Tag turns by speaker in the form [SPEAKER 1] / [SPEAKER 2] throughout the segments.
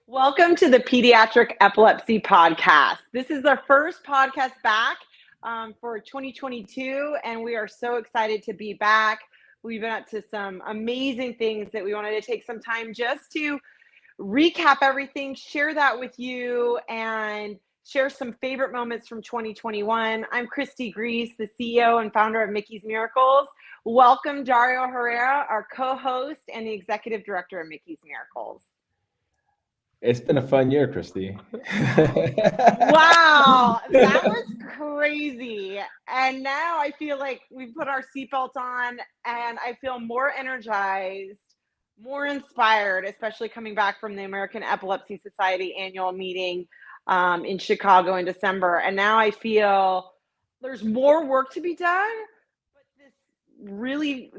[SPEAKER 1] Welcome to the Pediatric Epilepsy Podcast. This is our first podcast back for 2022, and we are so excited to be back. We've been up to some amazing things that we wanted to take some time just to recap everything, share that with you, and share some favorite moments from 2021. I'm Kristie, Griess, the CEO and founder of Mickies Miracles. Welcome, Dario Herrera, our co-host and the executive director of Mickies Miracles.
[SPEAKER 2] It's been a fun year, Kristie.
[SPEAKER 1] Wow, that was crazy. And now I feel like we've put our seatbelts on and I feel more energized, more inspired, especially coming back from the American Epilepsy Society annual meeting in Chicago in December. And now I feel there's more work to be done, but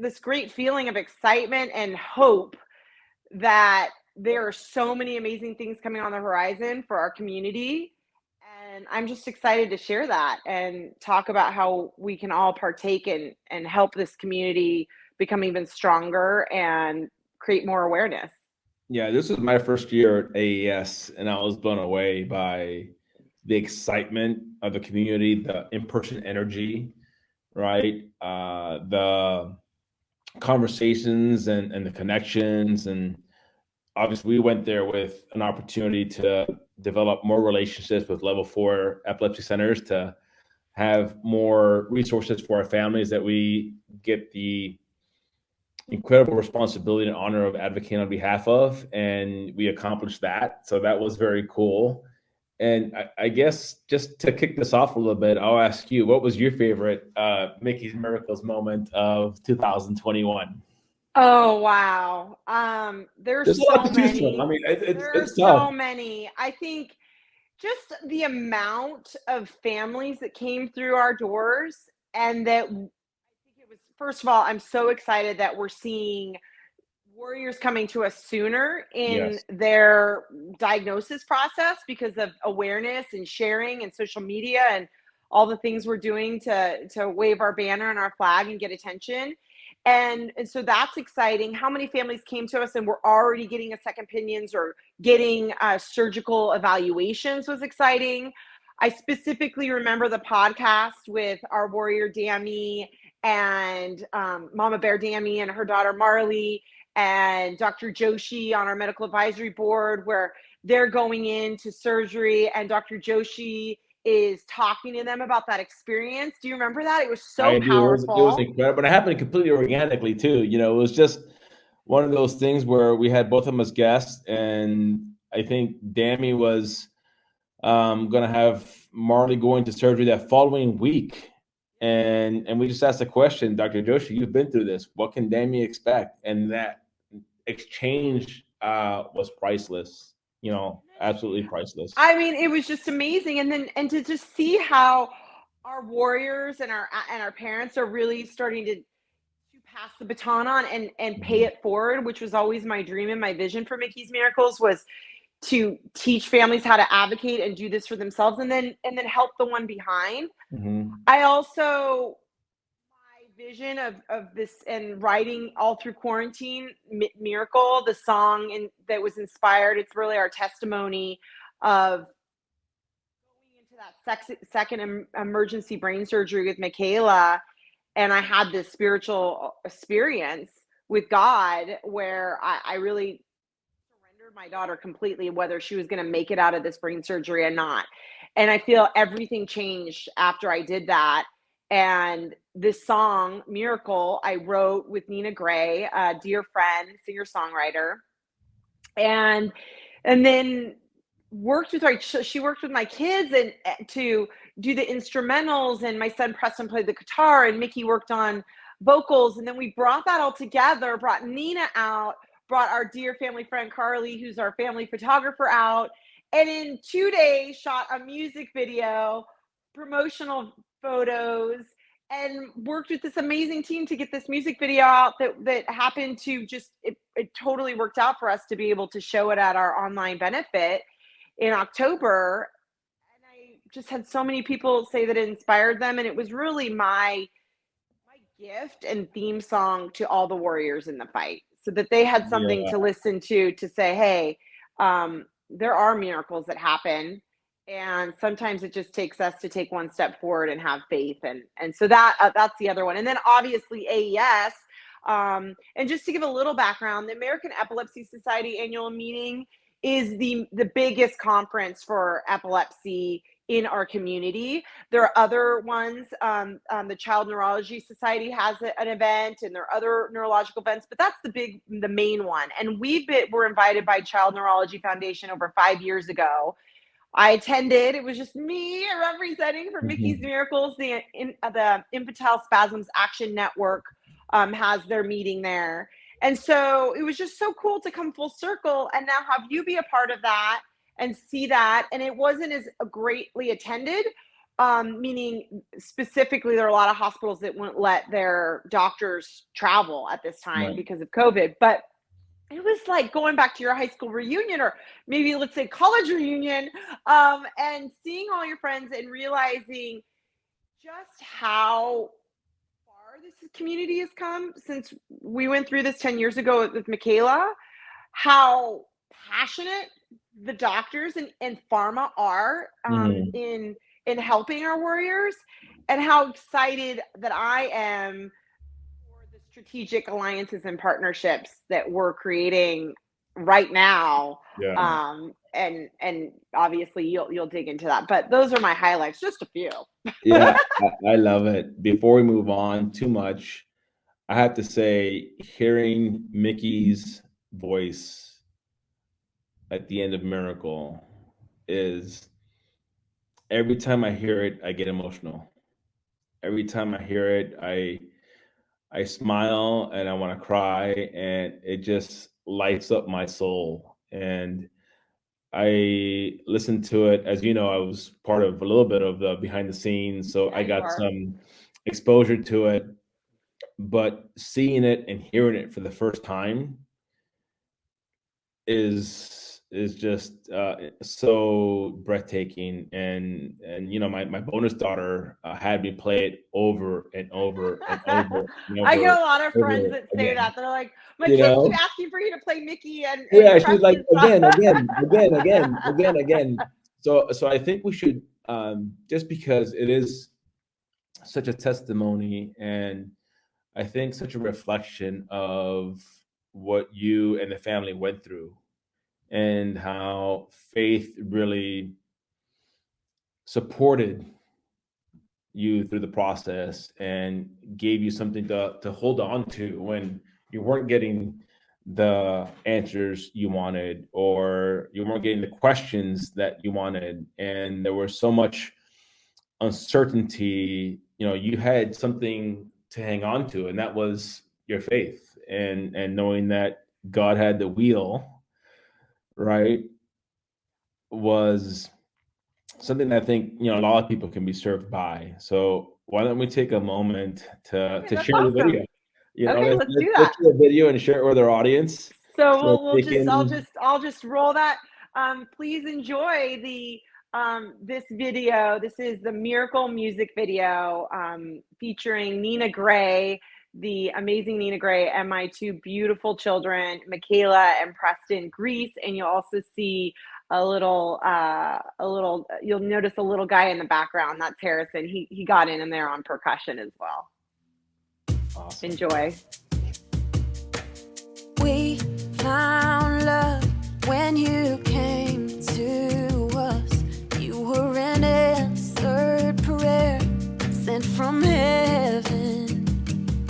[SPEAKER 1] this great feeling of excitement and hope that there are so many amazing things coming on the horizon for our community. And I'm just excited to share that and talk about how we can all partake and help this community become even stronger and create more awareness.
[SPEAKER 2] Yeah, this was my first year at AES, and I was blown away by the excitement of the community, the in-person energy, right? The conversations and the connections. And obviously, we went there with an opportunity to develop more relationships with level 4 epilepsy centers, to have more resources for our families that we get the incredible responsibility and honor of advocating on behalf of, and we accomplished that. So that was very cool. And I guess just to kick this off a little bit, I'll ask you, what was your favorite Mickies Miracles moment of 2021?
[SPEAKER 1] Oh, wow. There's
[SPEAKER 2] There's a lot
[SPEAKER 1] so
[SPEAKER 2] to choose from.
[SPEAKER 1] many.
[SPEAKER 2] I mean,
[SPEAKER 1] There's
[SPEAKER 2] it's
[SPEAKER 1] so
[SPEAKER 2] tough.
[SPEAKER 1] many. I think just the amount of families that came through our doors, and that I think it was, first of all, I'm so excited that we're seeing warriors coming to us sooner in
[SPEAKER 2] Yes.
[SPEAKER 1] their diagnosis process because of awareness and sharing and social media and all the things we're doing to wave our banner and our flag and get attention. And so that's exciting. How many families came to us and were already getting a second opinions or getting surgical evaluations was exciting. I specifically remember the podcast with our warrior Dami and Mama Bear Dami and her daughter Marley and Dr. Joshi on our medical advisory board, where they're going into surgery and Dr. Joshi is talking to them about that experience. Do you remember that? It was so
[SPEAKER 2] I do. It was
[SPEAKER 1] powerful.
[SPEAKER 2] incredible, but it happened completely organically too. It was just one of those things where we had both of them as guests, and I think Dammy was going to have Marley going to surgery that following week, and we just asked the question, Dr. Joshi, you've been through this. What can Dammy expect? And that exchange was priceless. Absolutely priceless.
[SPEAKER 1] I mean, it was just amazing. And to just see how our warriors and our parents are really starting to pass the baton on and pay
[SPEAKER 2] Mhm.
[SPEAKER 1] it forward, which was always my dream and my vision for Mickies Miracles, was to teach families how to advocate and do this for themselves and then help the one behind.
[SPEAKER 2] Mhm.
[SPEAKER 1] I also, my vision of this and writing all through quarantine, Miracle, the song that was inspired, it's really our testimony of going into that second emergency brain surgery with Michaela. And I had this spiritual experience with God where I really surrendered my daughter completely, whether she was going to make it out of this brain surgery or not. And I feel everything changed after I did that. And this song, Miracle, I wrote with Nina Gray, a dear friend, singer songwriter. And then worked with her. She worked with my kids and to do the instrumentals, and my son Preston played the guitar, and Mickie worked on vocals. And then we brought that all together, brought Nina out, brought our dear family friend Carly, who's our family photographer, out, and in 2 days shot a music video, promotional photos, and worked with this amazing team to get this music video out that happened to just it totally worked out for us to be able to show it at our online benefit in October. And I just had so many people say that it inspired them, and it was really my gift and theme song to all the warriors in the fight, so that they had something
[SPEAKER 2] Yeah.
[SPEAKER 1] to listen to say, hey, there are miracles that happen, and sometimes it just takes us to take one step forward and have faith, and so that's the other one. And then obviously AES, and just to give a little background, the American Epilepsy Society annual meeting is the biggest conference for epilepsy in our community. There are other ones. The Child Neurology Society has an event, and there are other neurological events, but that's the main one. And were invited by Child Neurology Foundation over 5 years ago. I attended. It was just me representing for Mickies Miracles. The Infantile Spasms Action Network has their meeting there. And so it was just so cool to come full circle and now have you be a part of that and see that. And it wasn't as greatly attended, meaning specifically there are a lot of hospitals that wouldn't let their doctors travel at this time because of COVID. But it was like going back to your high school reunion, or maybe let's say college reunion, and seeing all your friends and realizing just how far this community has come since we went through this 10 years ago with Michaela, how passionate the doctors and pharma are in helping our warriors, and how excited that I am the strategic alliances and partnerships that we're creating right now. And obviously you'll dig into that, but those are my highlights, just a few.
[SPEAKER 2] I love it. Before we move on too much, I have to say, hearing Mickie's voice at the end of Miracle is, every time I hear it, I get emotional. Every time I hear it, I smile and I want to cry, and it just lights up my soul. And I listened to it, as you know, I was part of a little bit of the behind the scenes, so I got some exposure to it. But seeing it and hearing it for the first time is just so breathtaking. And you know, my bonus daughter had me play it over and over and over. And over
[SPEAKER 1] I get a lot of friends that say that. They're like, my kids keep asking for you to play Mickie, and
[SPEAKER 2] she's like, again. So I think we should, just because it is such a testimony, and I think such a reflection of what you and the family went through, and how faith really supported you through the process and gave you something to hold on to when you weren't getting the answers you wanted, or you weren't getting the questions that you wanted, and there was so much uncertainty. You know, you had something to hang on to, and that was your faith, and knowing that God had the wheel, right, was something that I think, you know, a lot of people can be served by. So why don't we take a moment to share the video? You know,
[SPEAKER 1] let's do that.
[SPEAKER 2] Let's do a video and share it with our audience.
[SPEAKER 1] So I'll just roll that. Please enjoy this video. This is the Miracle music video, featuring Nina Gray, the amazing Nina Gray, and my two beautiful children, Michaela and Preston Griess. And you'll also see you'll notice a little guy in the background. That's Harrison. He got in there on percussion as well. Awesome. Enjoy.
[SPEAKER 3] We found love when you came to us. You were an answered prayer sent from heaven,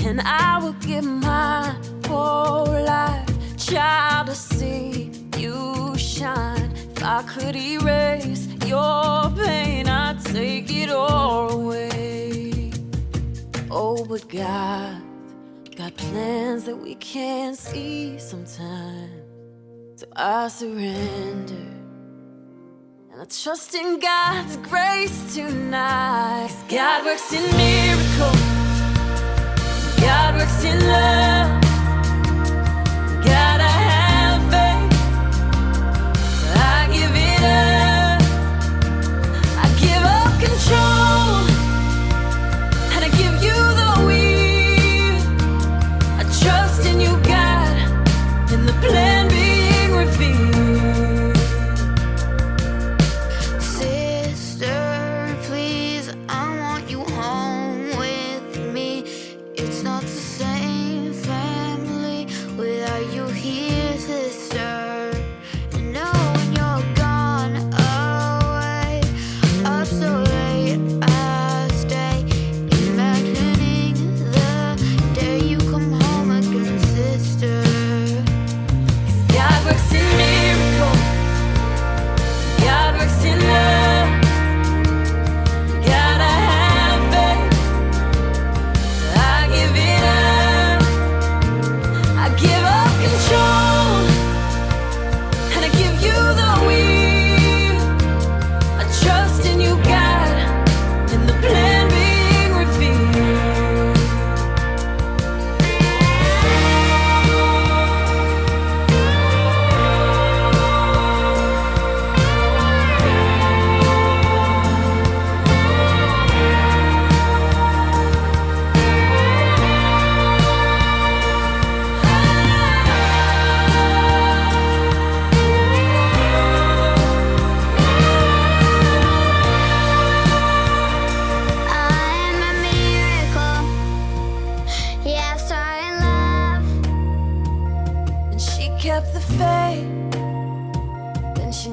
[SPEAKER 3] and I will give my whole life, child, to see you shine. If I could erase your pain, I'd take it all away. Oh, but God got plans that we can't see sometimes. So I surrender, and I trust in God's grace tonight. 'Cause God works in miracles, God works in love. Gotta have faith, so I give it up. I give up control, and I give you the wheel. I trust in you, God, in the plan being revealed.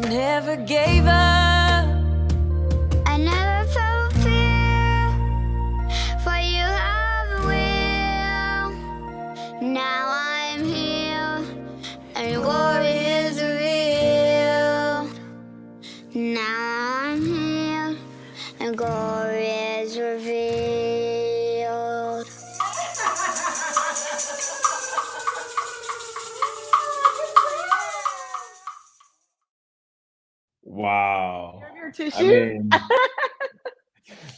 [SPEAKER 3] never gave up. I never felt fear, for you have a will. Now I'm here, and glory is revealed. Now I'm here, and glory is revealed.
[SPEAKER 2] Wow.
[SPEAKER 1] You have your
[SPEAKER 2] I
[SPEAKER 1] tissue?
[SPEAKER 2] mean,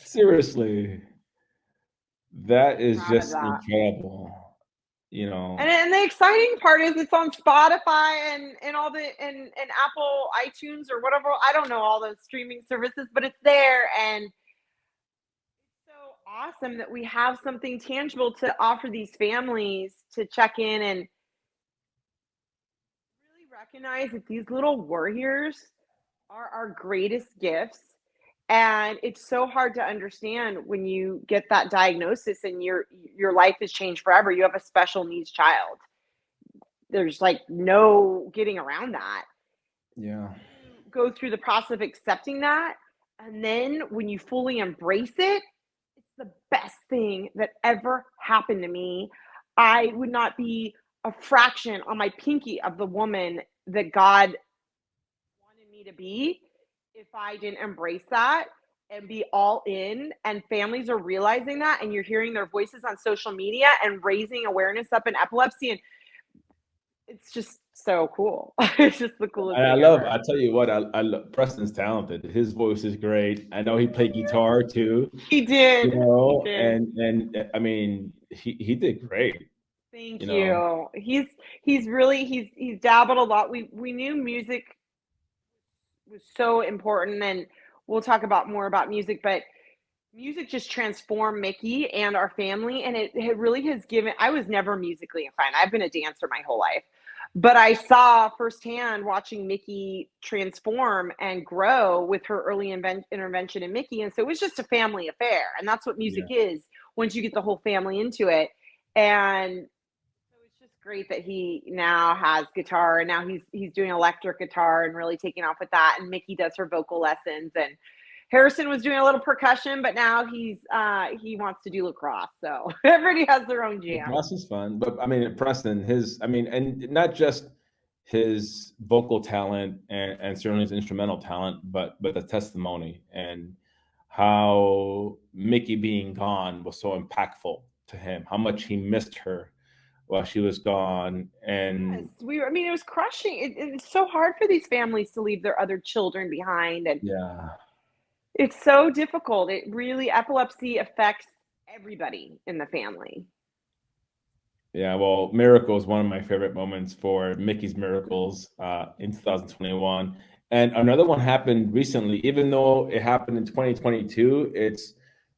[SPEAKER 2] seriously, that is
[SPEAKER 1] Proud of
[SPEAKER 2] just
[SPEAKER 1] that.
[SPEAKER 2] incredible. You know,
[SPEAKER 1] And the exciting part is it's on Spotify and all the and Apple iTunes or whatever. I don't know all those streaming services, but it's there, and it's so awesome that we have something tangible to offer these families to check in and really recognize that these little warriors are our greatest gifts. And it's so hard to understand when you get that diagnosis and your life has changed forever. You have a special needs child. There's like no getting around that.
[SPEAKER 2] yeah.
[SPEAKER 1] You go through the process of accepting that, and then when you fully embrace it, it's the best thing that ever happened to me. I would not be a fraction on my pinky of the woman that God wanted me to be if I didn't embrace that and be all in. And families are realizing that, and you're hearing their voices on social media and raising awareness up in epilepsy, and it's just so cool. It's just the coolest
[SPEAKER 2] And
[SPEAKER 1] thing ever.
[SPEAKER 2] I tell you what, I love, Preston's talented. His voice is great. I know he played guitar too,
[SPEAKER 1] He did.
[SPEAKER 2] you
[SPEAKER 1] He
[SPEAKER 2] know,
[SPEAKER 1] did.
[SPEAKER 2] and I mean, he did great,
[SPEAKER 1] Thank
[SPEAKER 2] you know.
[SPEAKER 1] you. He's really he's dabbled a lot. We knew music was so important, and we'll talk about more about music, but music just transformed Mickie and our family, and it really has given. I was never musically inclined. I've been a dancer my whole life, but I saw firsthand watching Mickie transform and grow with her early intervention in Mickie, and so it was just a family affair, and that's what music
[SPEAKER 2] Yeah.
[SPEAKER 1] is once you get the whole family into it. And so it's just great that he now has guitar, and now he's doing electric guitar and really taking off with that. And Mickie does her vocal lessons, and Harrison was doing a little percussion, but now he wants to do lacrosse. So everybody has their own
[SPEAKER 2] The
[SPEAKER 1] jam.
[SPEAKER 2] process is fun, but I mean, Preston, and not just his vocal talent and certainly his instrumental talent, but the testimony and how Mickie being gone was so impactful to him, how much he missed her while she was gone. And
[SPEAKER 1] Yes, I mean, it was crushing. It's so hard for these families to leave their other children behind, and
[SPEAKER 2] yeah,
[SPEAKER 1] it's so difficult. It really, epilepsy affects everybody in the family.
[SPEAKER 2] yeah, well, Miracle is one of my favorite moments for Mickey's Miracles in 2021. And another one happened recently, even though it happened in 2022, it's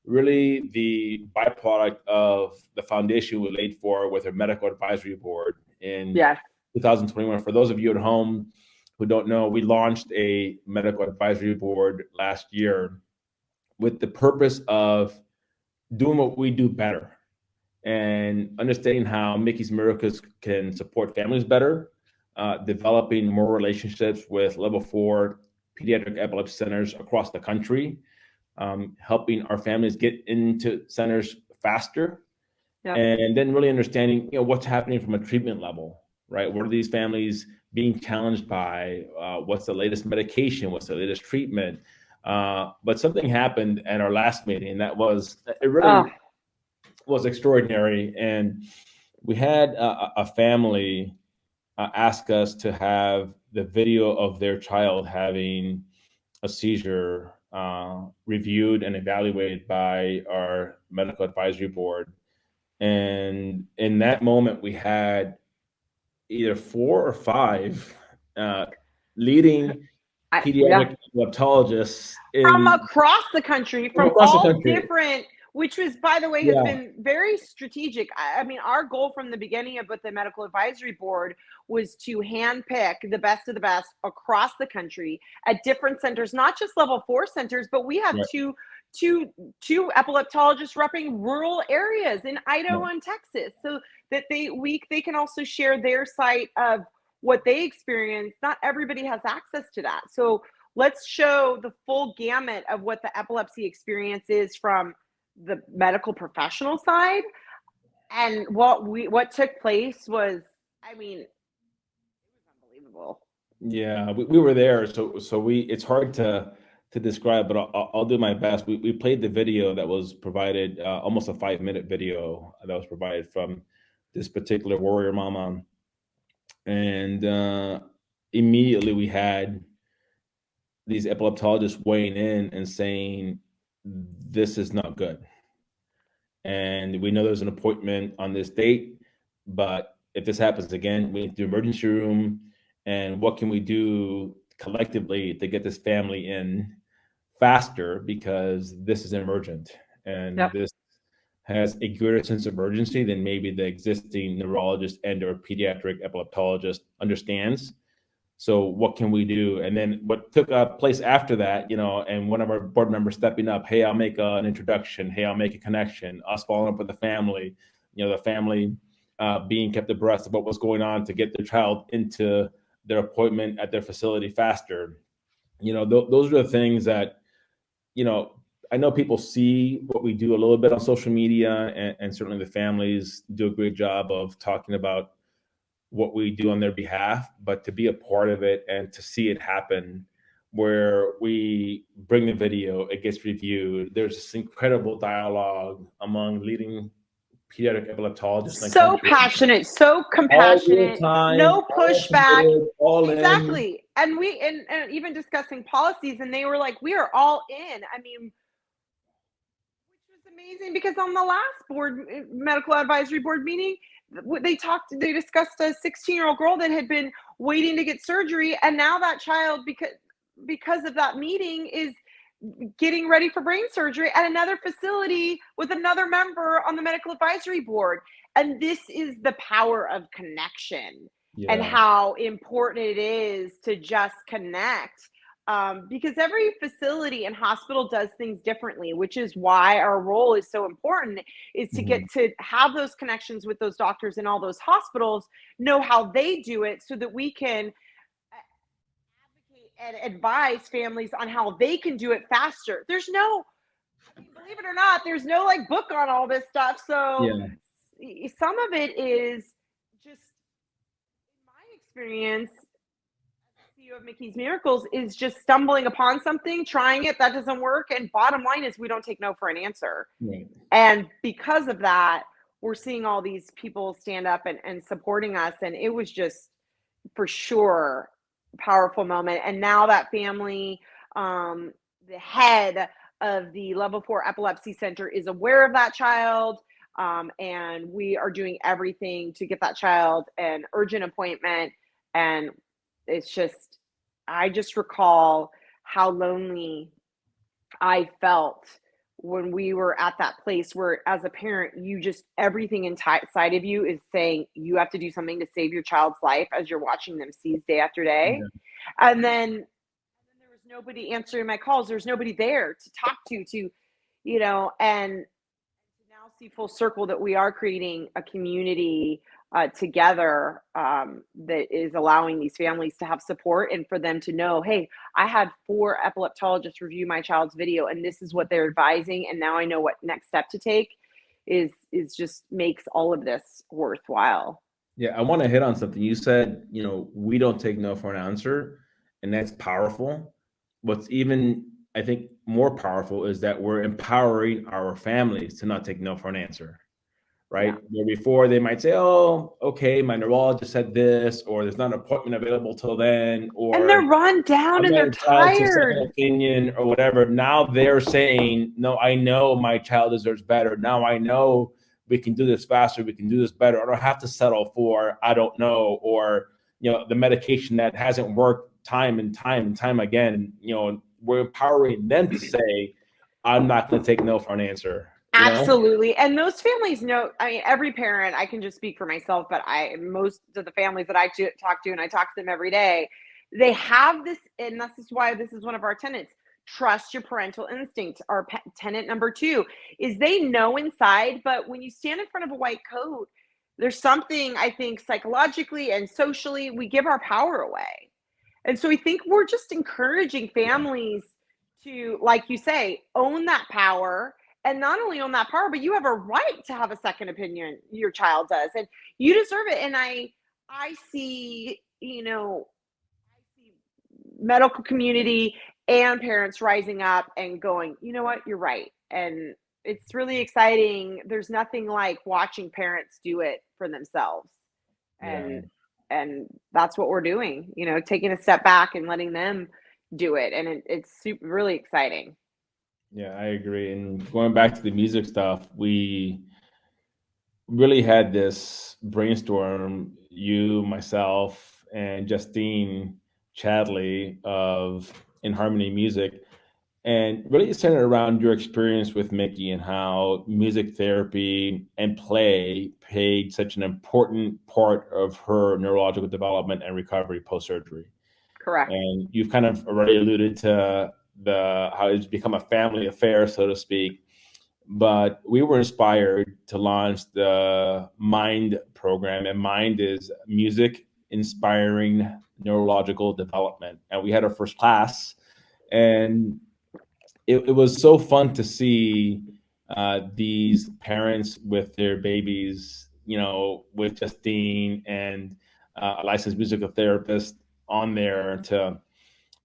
[SPEAKER 2] really the byproduct of the foundation we laid for with our medical advisory board in
[SPEAKER 1] Yes.
[SPEAKER 2] 2021. For those of you at home who don't know, we launched a medical advisory board last year with the purpose of doing what we do better and understanding how Mickie's Miracles can support families better, developing more relationships with level 4 pediatric epilepsy centers across the country, helping our families get into centers faster,
[SPEAKER 1] Yep.
[SPEAKER 2] and then really understanding, what's happening from a treatment level, right? What are these families being challenged by? What's the latest medication? What's the latest treatment? But something happened at our last meeting that it really was extraordinary. And we had a family ask us to have the video of their child having a seizure reviewed and evaluated by our medical advisory board. And in that moment, we had either 4 or 5 leading pediatric epileptologists
[SPEAKER 1] from across the country, from all different, which was, by the way, has been very strategic. I mean, our goal from the beginning with the medical advisory board was to handpick the best of the best across the country at different centers, not just level 4 centers, but we have two epileptologists repping rural areas in Idaho and Texas, so that they can also share their site of what they experience, not everybody has access to that. So let's show the full gamut of what the epilepsy experience is from the medical professional side. And what took place was, I mean, it was unbelievable.
[SPEAKER 2] Yeah, we were there, so it's hard to describe, but I'll do my best. We played the video that was provided, almost a 5-minute video that was provided from this particular warrior mama, and immediately we had these epileptologists weighing in and saying, this is not good, and we know there's an appointment on this date, but if this happens again, we need to do emergency room. And what can we do collectively to get this family in faster, because this is emergent, and this has a greater sense of urgency than maybe the existing neurologist and or pediatric epileptologist understands. So what can we do? And then what took place after that, and one of our board members stepping up, hey, I'll make an introduction. Hey, I'll make a connection. Us following up with the family, the family being kept abreast of what was going on to get their child into their appointment at their facility faster. Those are the things that, I know people see what we do a little bit on social media, and certainly the families do a great job of talking about what we do on their behalf, but to be a part of it and to see it happen, where we bring the video, it gets reviewed. There's this incredible dialogue among leading pediatric epileptologists.
[SPEAKER 1] So passionate, so compassionate, no pushback. Exactly. And we, and even discussing policies, and they were like, we are all in. I mean, which was amazing, because on the last medical advisory board meeting, they discussed a 16-year-old girl that had been waiting to get surgery. And now that child, because of that meeting, is getting ready for brain surgery at another facility with another member on the medical advisory board. And this is the power of connection, and how important it is to just connect. Because every facility and hospital does things differently, which is why our role is so important, is to get to have those connections with those doctors in all those hospitals, know how they do it, so that we can advocate and advise families on how they can do it faster. Believe it or not, there's no like book on all this stuff. So some of it is just, in my experience, of Mickies Miracles, is just stumbling upon something, trying it, that doesn't work, and bottom line is we don't take no for an answer. And because of that, we're seeing all these people stand up and supporting us, and it was just, for sure, a powerful moment. And now that family, the head of the level 4 epilepsy center, is aware of that child, and we are doing everything to get that child an urgent appointment. And it's just, I just recall how lonely I felt when we were at that place where, as a parent, you just, everything inside of you is saying you have to do something to save your child's life as you're watching them seize day after day. And then there was nobody answering my calls. There's nobody there to talk to, and to now see full circle that we are creating a community together that is allowing these families to have support, and for them to know, hey, I had 4 epileptologists review my child's video, and this is what they're advising, and now I know what next step to take, is just makes all of this worthwhile.
[SPEAKER 2] Yeah, I want to hit on something you said. We don't take no for an answer, and that's powerful. What's even, I think, more powerful is that we're empowering our families to not take no for an answer. Right? Where before they might say, oh, okay, my neurologist said this, or there's not an appointment available till then, or
[SPEAKER 1] and they're run down and they're tired,
[SPEAKER 2] opinion or whatever. Now they're saying, no, I know my child deserves better. Now I know we can do this faster, we can do this better. I don't have to settle for I don't know, or the medication that hasn't worked time and time again. We're empowering them to say, I'm not going to take no for an answer.
[SPEAKER 1] Absolutely. And those families know, I mean, every parent, I can just speak for myself, but most of the families that I talk to, and I talk to them every day, they have this, and this is why this is one of our tenets: trust your parental instinct. Our tenet number 2 is they know inside, but when you stand in front of a white coat, there's something, I think, psychologically and socially, we give our power away. And so I think we're just encouraging families to, like you say, own that power. And not only own that power, but you have a right to have a second opinion, your child does. And you deserve it. And I see, I see medical community and parents rising up and going, you know what, you're right. And it's really exciting. There's nothing like watching parents do it for themselves.
[SPEAKER 2] Yeah.
[SPEAKER 1] And that's what we're doing, taking a step back and letting them do it. And it's really exciting.
[SPEAKER 2] Yeah, I agree. And going back to the music stuff, we really had this brainstorm, you, myself, and Justine Chadley of In Harmony Music, and really centered around your experience with Mickie and how music therapy and play played such an important part of her neurological development and recovery post-surgery.
[SPEAKER 1] Correct.
[SPEAKER 2] And you've kind of already alluded to how it's become a family affair, so to speak. But we were inspired to launch the MIND program, and MIND is Music Inspiring Neurological Development. And we had our first class, and it was so fun to see these parents with their babies, with Justine and a licensed musical therapist on there to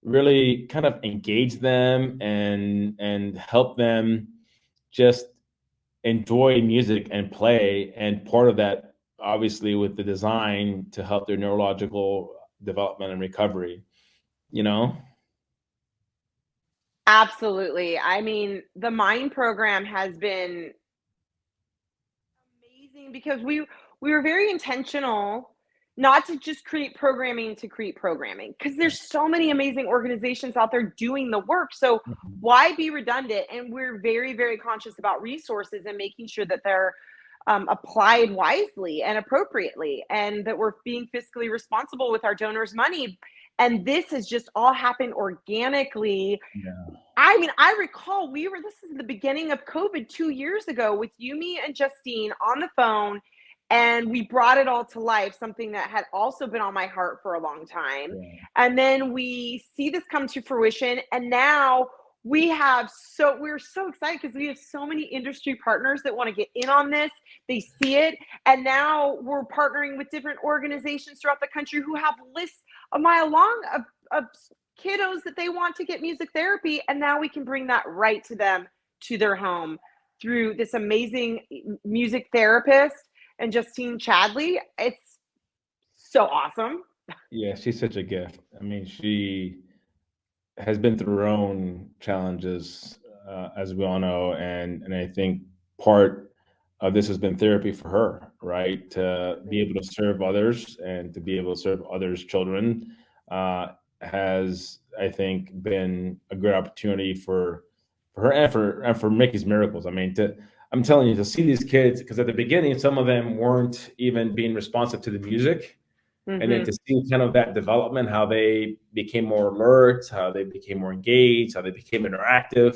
[SPEAKER 2] really kind of engage them and help them just enjoy music and play. And part of that, obviously, with the design to help their neurological development and recovery,
[SPEAKER 1] Absolutely. I mean, the MIND program has been amazing because we were very intentional not to just create programming to create programming, because there's so many amazing organizations out there doing the work. So why be redundant? And we're very, very conscious about resources and making sure that they're applied wisely and appropriately, and that we're being fiscally responsible with our donors' money. And this has just all happened organically.
[SPEAKER 2] Yeah.
[SPEAKER 1] I mean, I recall this is the beginning of COVID 2 years ago with Yumi and Justine on the phone, and we brought it all to life, something that had also been on my heart for a long time.
[SPEAKER 2] Yeah.
[SPEAKER 1] And then we see this come to fruition, and now we're so excited because we have so many industry partners that want to get in on this. They see it, and now we're partnering with different organizations throughout the country who have lists a mile long of kiddos that they want to get music therapy, and now we can bring that right to them, to their home, through this amazing music therapist and Justine Chadley. It's so awesome.
[SPEAKER 2] Yeah, she's such a gift. I mean, she has been through her own challenges, as we all know, and I think part of this has been therapy for her, right? To be able to serve others and to be able to serve others' children has, I think, been a good opportunity for her and for Mickie's Miracles. I mean, I'm telling you, to see these kids, because at the beginning, some of them weren't even being responsive to the music. Mm-hmm. And then to see kind of that development, how they became more alert, how they became more engaged, how they became interactive,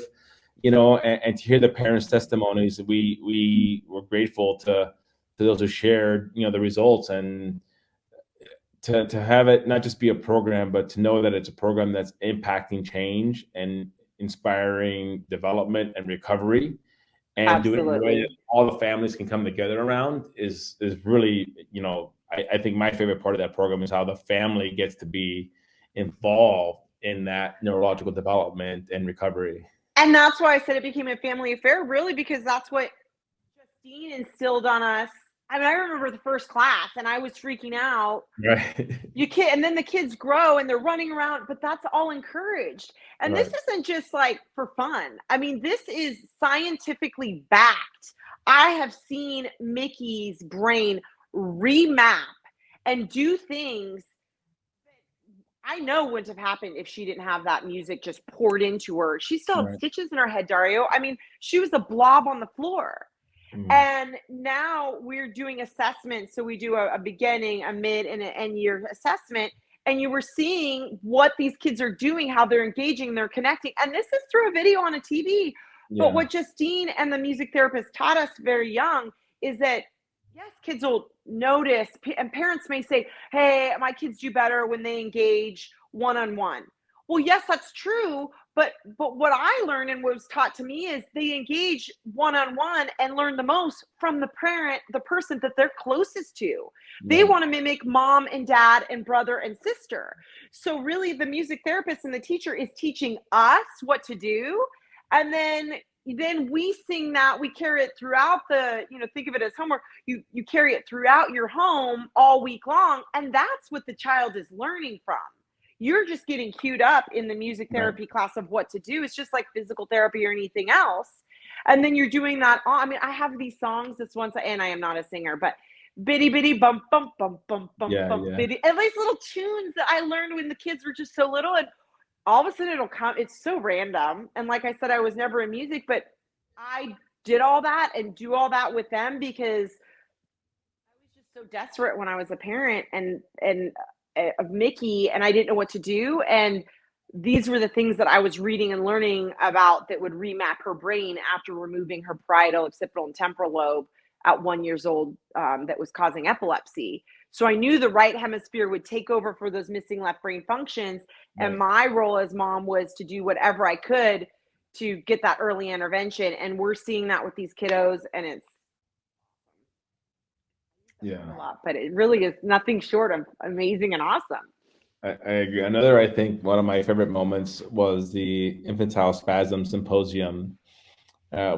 [SPEAKER 2] and to hear the parents' testimonies, we were grateful to those who shared, the results, and to have it not just be a program, but to know that it's a program that's impacting change and inspiring development and recovery. And
[SPEAKER 1] Absolutely.
[SPEAKER 2] Doing it in a way that all the families can come together around is really, I think my favorite part of that program is how the family gets to be involved in that neurological development and recovery.
[SPEAKER 1] And that's why I said it became a family affair, really, because that's what Justine instilled on us. I mean, I remember the first class and I was freaking out.
[SPEAKER 2] Right.
[SPEAKER 1] And then the kids grow and they're running around, but that's all encouraged. And
[SPEAKER 2] Right.
[SPEAKER 1] This isn't just like for fun. I mean, this is scientifically backed. I have seen Mickie's brain remap and do things that I know wouldn't have happened if she didn't have that music just poured into her. She still had
[SPEAKER 2] Right.
[SPEAKER 1] stitches in her head, Dario. I mean, she was a blob on the floor. And now we're doing assessments. So we do a beginning, a mid, and an end year assessment. And you were seeing what these kids are doing, how they're engaging, they're connecting. And this is through a video on a TV.
[SPEAKER 2] Yeah.
[SPEAKER 1] But what Justine and the music therapist taught us very young is that, yes, kids will notice, and parents may say, "Hey, my kids do better when they engage one-on-one." Well, yes, that's true, but what I learned and what was taught to me is they engage one-on-one and learn the most from the parent, the person that they're closest to. They
[SPEAKER 2] Right.
[SPEAKER 1] want to mimic mom and dad and brother and sister. So really, the music therapist and the teacher is teaching us what to do, and then we sing that, we carry it throughout the, think of it as homework. You carry it throughout your home all week long, and that's what the child is learning from. You're just getting queued up in the music
[SPEAKER 2] Right.
[SPEAKER 1] therapy class of what to do. It's just like physical therapy or anything else. And then you're doing that I mean, I have these songs this once, and I am not a singer, but bitty bitty bump bump bump bump bump
[SPEAKER 2] Yeah.
[SPEAKER 1] bump
[SPEAKER 2] Yeah.
[SPEAKER 1] bitty, and these little tunes that I learned when the kids were just so little, and all of a sudden it'll come. It's so random. And like I said, I was never in music, but I did all that and do all that with them because I was just so desperate when I was a parent and of Mickie, and I didn't know what to do. And these were the things that I was reading and learning about that would remap her brain after removing her parietal, occipital, and temporal lobe at 1 year old, that was causing epilepsy. So I knew the right hemisphere would take over for those missing left brain functions. And
[SPEAKER 2] Right.
[SPEAKER 1] my role as mom was to do whatever I could to get that early intervention. And we're seeing that with these kiddos, and it's
[SPEAKER 2] Yeah.
[SPEAKER 1] a lot, but it really is nothing short of amazing and awesome.
[SPEAKER 2] I agree. Another, I think, one of my favorite moments was the infantile spasm symposium.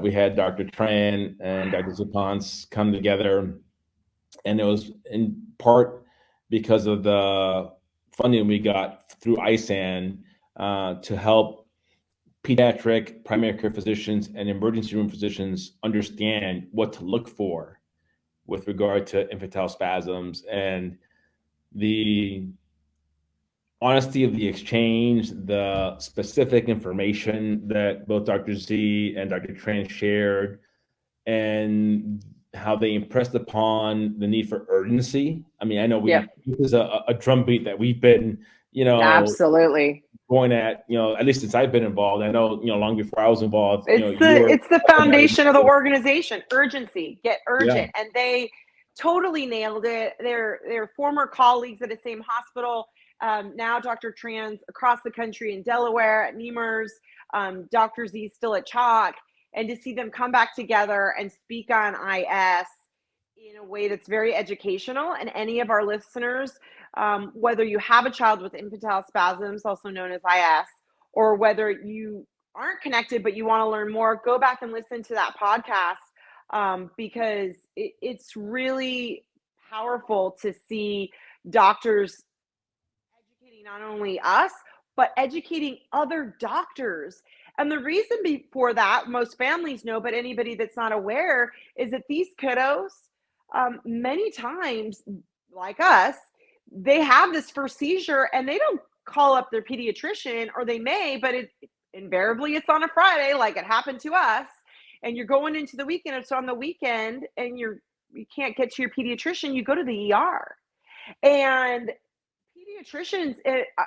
[SPEAKER 2] We had Dr. Tran and Dr. Zupans come together, and it was in part because of the funding we got through ISAN to help pediatric primary care physicians and emergency room physicians understand what to look for with regard to infantile spasms, and the honesty of the exchange, the specific information that both Dr. Z and Dr. Tran shared, and how they impressed upon the need for urgency. I mean, I know
[SPEAKER 1] Yep.
[SPEAKER 2] this is a drumbeat that we've been,
[SPEAKER 1] Absolutely.
[SPEAKER 2] going at, at least since I've been involved. I know, long before I was involved,
[SPEAKER 1] It's the foundation of the organization. Urgency, get urgent.
[SPEAKER 2] Yeah.
[SPEAKER 1] And they totally nailed it. They're former colleagues at the same hospital. Now Dr. Trans across the country in Delaware at Nemours, Dr. Z still at Chalk, and to see them come back together and speak on IS in a way that's very educational. And any of our listeners, whether you have a child with infantile spasms, also known as IS, or whether you aren't connected but you want to learn more, go back and listen to that podcast, because it's really powerful to see doctors educating not only us, but educating other doctors. And the reason for that, most families know, but anybody that's not aware, is that these kiddos, many times, like us, they have this first seizure and they don't call up their pediatrician, or they may, but invariably it's on a Friday, like it happened to us. And you're going into the weekend, it's on the weekend, and you can't get to your pediatrician, you go to the ER. And pediatricians,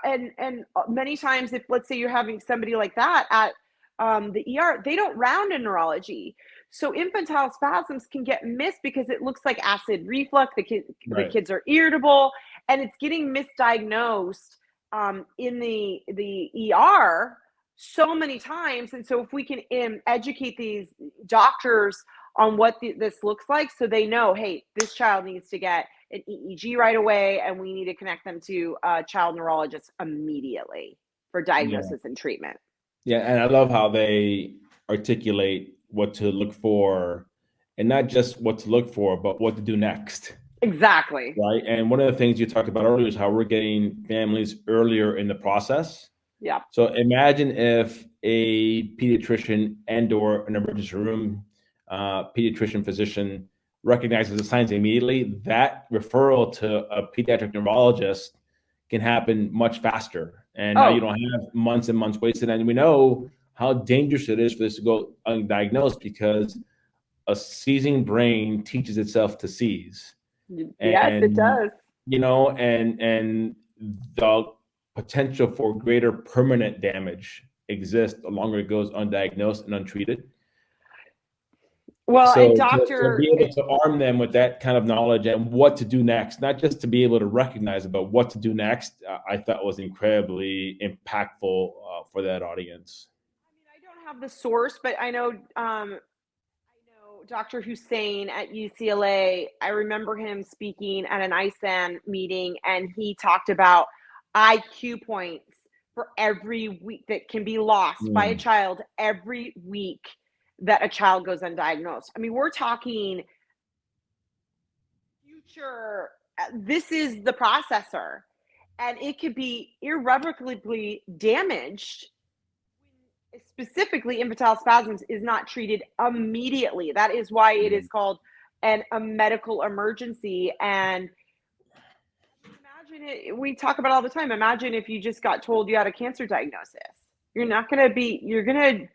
[SPEAKER 1] and many times, if let's say you're having somebody like that at the ER, they don't round in neurology. So infantile spasms can get missed because it looks like acid reflux. The
[SPEAKER 2] Right.
[SPEAKER 1] kids are irritable, and it's getting misdiagnosed in the ER so many times. And so if we can educate these doctors on what this looks like, so they know, hey, this child needs to get an EEG right away, and we need to connect them to a child neurologist immediately for diagnosis and treatment.
[SPEAKER 2] Yeah, and I love how they articulate what to look for, and not just what to look for, but what to do next.
[SPEAKER 1] Exactly.
[SPEAKER 2] Right. And one of the things you talked about earlier is how we're getting families earlier in the process.
[SPEAKER 1] Yeah.
[SPEAKER 2] So imagine if a pediatrician and/or an emergency room pediatrician physician recognizes the signs immediately, that referral to a pediatric neurologist can happen much faster. And now you don't have months and months wasted. And we know how dangerous it is for this to go undiagnosed, because a seizing brain teaches itself to seize.
[SPEAKER 1] Yes, it does.
[SPEAKER 2] And the potential for greater permanent damage exists the longer it goes undiagnosed and untreated.
[SPEAKER 1] Well,
[SPEAKER 2] So
[SPEAKER 1] and
[SPEAKER 2] to
[SPEAKER 1] doctor,
[SPEAKER 2] be able to arm them with that kind of knowledge and what to do next, not just to be able to recognize it, but what to do next, I thought was incredibly impactful for that audience.
[SPEAKER 1] I don't have the source, but I know Dr. Hussein at UCLA. I remember him speaking at an ISAN meeting, and he talked about IQ points for every week that can be lost by a child every week that a child goes undiagnosed. I mean, we're talking future. This is the processor, and it could be irrevocably damaged. Specifically, infantile spasms is not treated immediately. That is why it is called a medical emergency. And imagine it, we talk about it all the time. Imagine if you just got told you had a cancer diagnosis. You're going to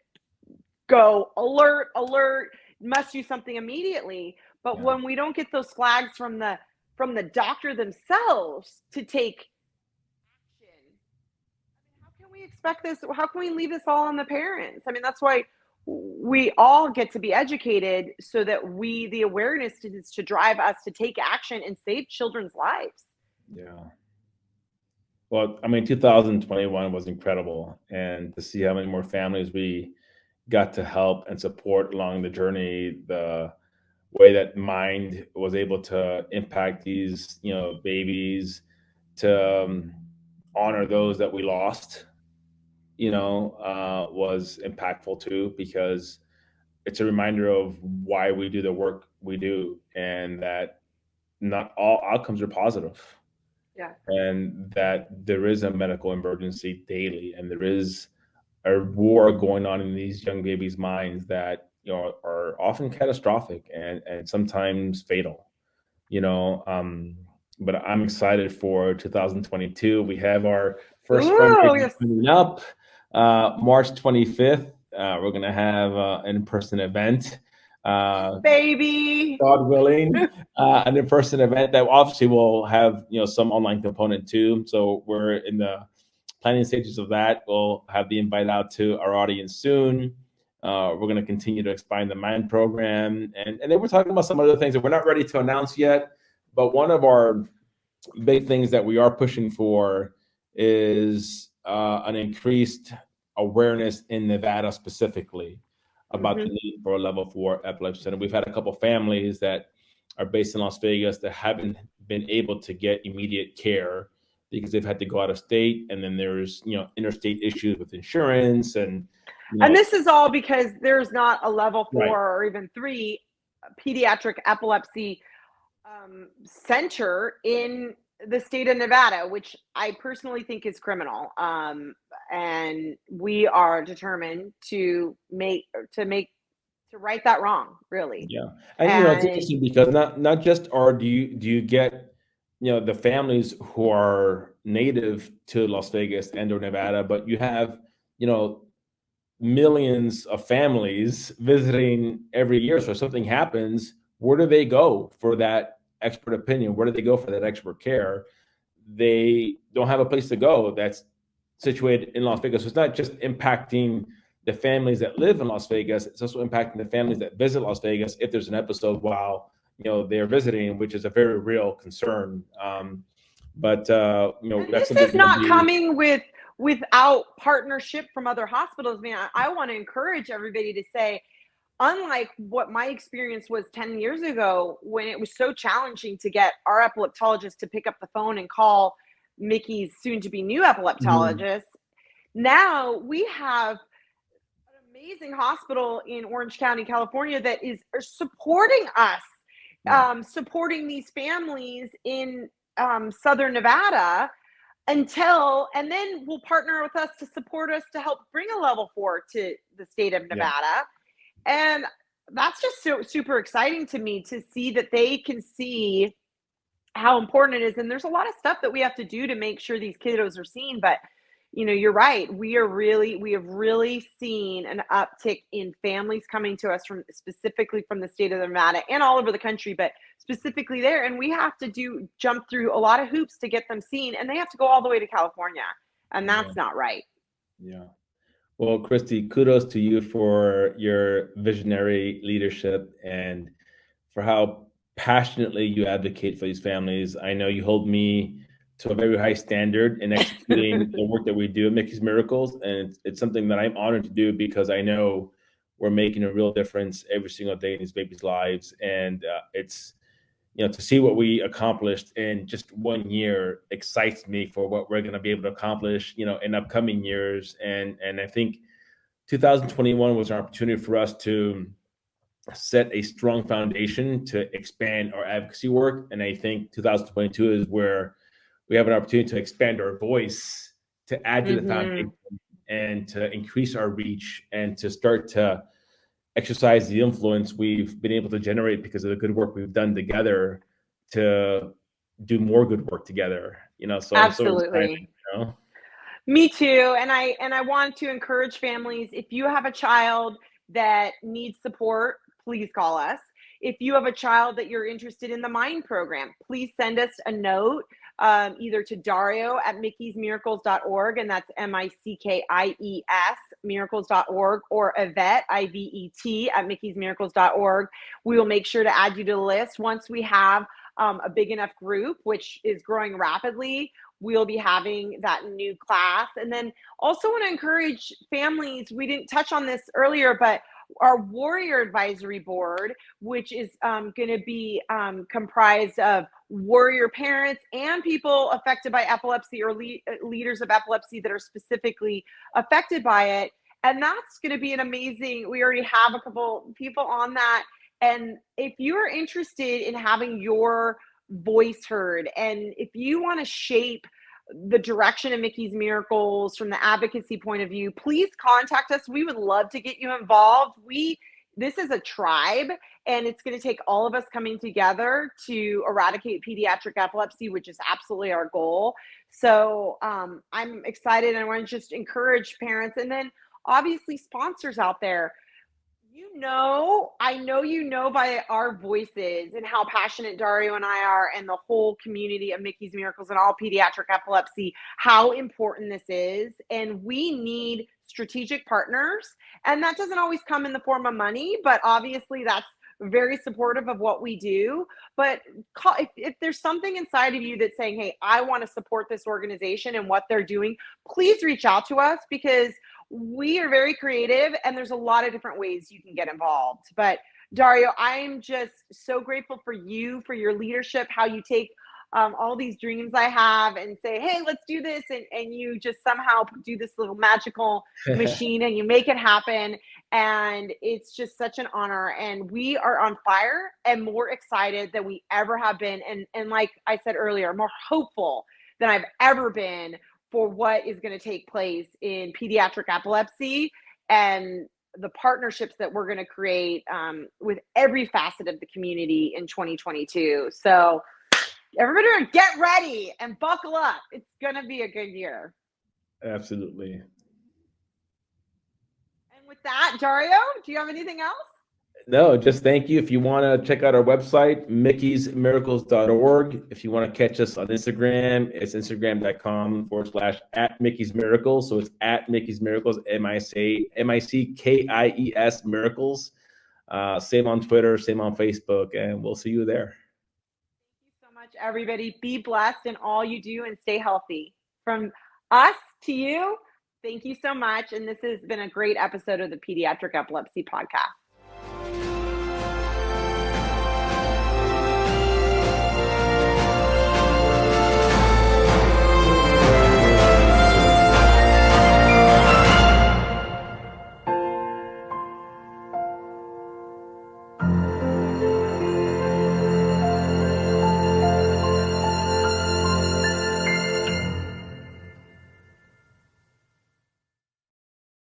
[SPEAKER 1] go alert, must do something immediately. But when we don't get those flags from the doctor themselves to take action, how can we expect this? How can we leave this all on the parents? I mean, that's why we all get to be educated, so that the awareness is to drive us to take action and save children's lives.
[SPEAKER 2] Yeah. Well, I mean, 2021 was incredible, and to see how many more families we got to help and support along the journey, the way that Mind was able to impact these, babies, to honor those that we lost, was impactful too, because it's a reminder of why we do the work we do, and that not all outcomes are positive.
[SPEAKER 1] Yeah.
[SPEAKER 2] And that there is a medical emergency daily, and there is a war going on in these young babies' minds that are often catastrophic and sometimes fatal. But I'm excited for 2022. We have our first fundraiser coming up, March 25th. We're gonna have an in-person event.
[SPEAKER 1] Baby,
[SPEAKER 2] God willing, an in-person event that obviously will have some online component too. So we're in the planning stages of that. We'll have the invite out to our audience soon. We're going to continue to expand the Mind program, and then we're talking about some other things that we're not ready to announce yet. But one of our big things that we are pushing for is an increased awareness in Nevada specifically about the need for a level 4 epilepsy center. We've had a couple families that are based in Las Vegas that haven't been able to get immediate care because they've had to go out of state, and then there's interstate issues with insurance, and
[SPEAKER 1] this is all because there's not a level 4
[SPEAKER 2] Right.
[SPEAKER 1] or even 3 pediatric epilepsy center in the state of Nevada, which I personally think is criminal. And we are determined to right that wrong, really.
[SPEAKER 2] Yeah. And it's interesting because not just do you get the families who are native to Las Vegas and or Nevada, but you have millions of families visiting every year. So if something happens, where do they go for that expert opinion? Where do they go for that expert care? They don't have a place to go that's situated in Las Vegas. So it's not just impacting the families that live in Las Vegas, it's also impacting the families that visit Las Vegas if there's an episode while they're visiting, which is a very real concern. But
[SPEAKER 1] this is not coming without partnership from other hospitals. I mean, I want to encourage everybody to say, unlike what my experience was 10 years ago, when it was so challenging to get our epileptologist to pick up the phone and call Mickie's soon-to-be new epileptologist, now we have an amazing hospital in Orange County, California, that is supporting us, supporting these families in Southern Nevada and then will partner with us to support us to help bring a level 4 to the state of Nevada. And that's just so super exciting to me, to see that they can see how important it is. And there's a lot of stuff that we have to do to make sure these kiddos are seen. But, you're right. We have really seen an uptick in families coming to us specifically from the state of Nevada and all over the country, but specifically there. And we have to jump through a lot of hoops to get them seen, and they have to go all the way to California. And that's not right.
[SPEAKER 2] Yeah. Well, Kristie, kudos to you for your visionary leadership and for how passionately you advocate for these families. I know you hold me to a very high standard in executing the work that we do at Mickey's Miracles, and it's something that I'm honored to do because I know we're making a real difference every single day in these babies' lives. And it's, to see what we accomplished in just 1 year excites me for what we're going to be able to accomplish, in upcoming years. And I think 2021 was an opportunity for us to set a strong foundation to expand our advocacy work. And I think 2022 is where we have an opportunity to expand our voice, to add to the foundation, and to increase our reach, and to start to exercise the influence we've been able to generate because of the good work we've done together to do more good work together. So I'm so excited.
[SPEAKER 1] Absolutely. Me too. And I want to encourage families, if you have a child that needs support, please call us. If you have a child that you're interested in the MIND program, please send us a note, either to Dario at mickiesmiracles.org, and that's MICKIES miracles.org, or Yvette, IVET, at mickiesmiracles.org. We will make sure to add you to the list. Once we have a big enough group, which is growing rapidly, we'll be having that new class. And then also want to encourage families, we didn't touch on this earlier, but our Warrior Advisory Board, which is going to be comprised of warrior parents and people affected by epilepsy, or leaders of epilepsy that are specifically affected by it. And that's going to be an amazing, we already have a couple people on that. And if you're interested in having your voice heard, and if you want to shape the direction of Mickey's Miracles from the advocacy point of view, please contact us. We would love to get you involved. This is a tribe, and it's going to take all of us coming together to eradicate pediatric epilepsy, which is absolutely our goal. So I'm excited, and I want to just encourage parents, and then obviously sponsors out there. I know by our voices and how passionate Dario and I are, and the whole community of Mickey's Miracles and all pediatric epilepsy, how important this is. And we need strategic partners. And that doesn't always come in the form of money, but obviously that's very supportive of what we do. But if there's something inside of you that's saying, hey, I want to support this organization and what they're doing, please reach out to us, because we are very creative and there's a lot of different ways you can get involved. But Dario, I'm just so grateful for you, for your leadership, how you take all these dreams I have and say, hey, let's do this. And you just somehow do this little magical machine and you make it happen. And it's just such an honor. And we are on fire and more excited than we ever have been. And like I said earlier, more hopeful than I've ever been for what is going to take place in pediatric epilepsy and the partnerships that we're going to create with every facet of the community in 2022. So everybody get ready and buckle up. It's going to be a good year.
[SPEAKER 2] Absolutely.
[SPEAKER 1] And with that, Dario, do you have anything else?
[SPEAKER 2] No, just thank you. If you want to check out our website, mickiesmiracles.org. If you want to catch us on Instagram, it's instagram.com/@Mickies Miracles. So it's @Mickies Miracles, MICKIES Miracles. Same on Twitter, same on Facebook, and we'll see you there.
[SPEAKER 1] Thank you so much, everybody. Be blessed in all you do and stay healthy. From us to you, thank you so much. And this has been a great episode of the Pediatric Epilepsy Podcast.